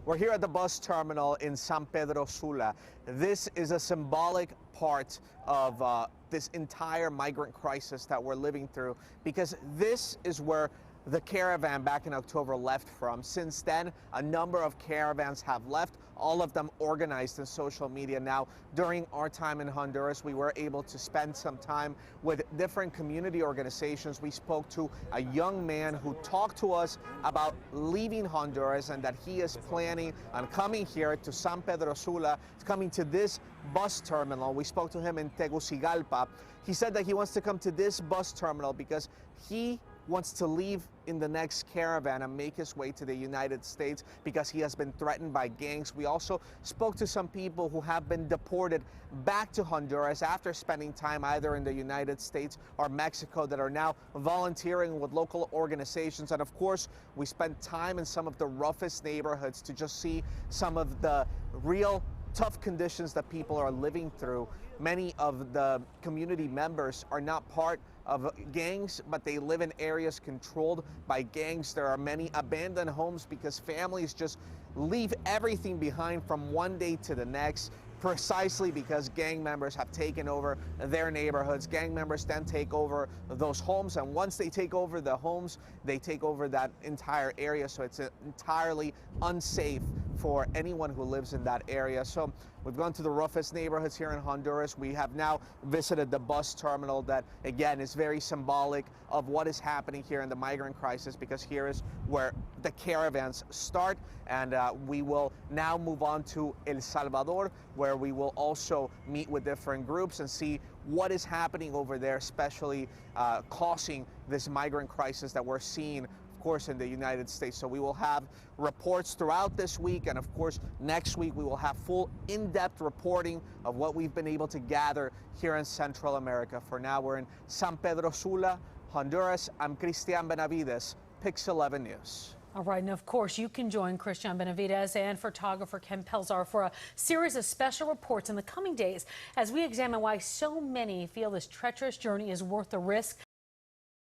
We're here at the bus terminal in San Pedro Sula. This is a symbolic part of this entire migrant crisis that we're living through, because this is where the caravan back in October left from. Since then, a number of caravans have left, all of them organized in social media. Now, during our time in Honduras, we were able to spend some time with different community organizations. We spoke to a young man who talked to us about leaving Honduras and that he is planning on coming here to San Pedro Sula, coming to this bus terminal. We spoke to him in Tegucigalpa. He said that he wants to come to this bus terminal because he wants to leave in the next caravan and make his way to the United States because he has been threatened by gangs. We also spoke to some people who have been deported back to Honduras after spending time either in the United States or Mexico that are now volunteering with local organizations. And of course, we spent time in some of the roughest neighborhoods to just see some of the real tough conditions that people are living through. Many of the community members are not part of gangs, but they live in areas controlled by gangs. There are many abandoned homes because families just leave everything behind from one day to the next, precisely because gang members have taken over their neighborhoods. Gang members then take over those homes, and once they take over the homes, they take over that entire area, so it's entirely unsafe for anyone who lives in that area. So we've gone to the roughest neighborhoods here in Honduras. We have now visited the bus terminal that, again, is very symbolic of what is happening here in the migrant crisis, because here is where the caravans start. And we will now move on to El Salvador, where we will also meet with different groups and see what is happening over there, especially causing this migrant crisis that we're seeing, of course, in the United States. So we will have reports throughout this week, and of course next week we will have full in-depth reporting of what we've been able to gather here in Central America. For now, we're in San Pedro Sula, Honduras. I'm Cristian Benavides, Pix 11 News. All right, and of course, you can join Cristian Benavides and photographer Kenneth Pelczar for a series of special reports in the coming days as we examine why so many feel this treacherous journey is worth the risk.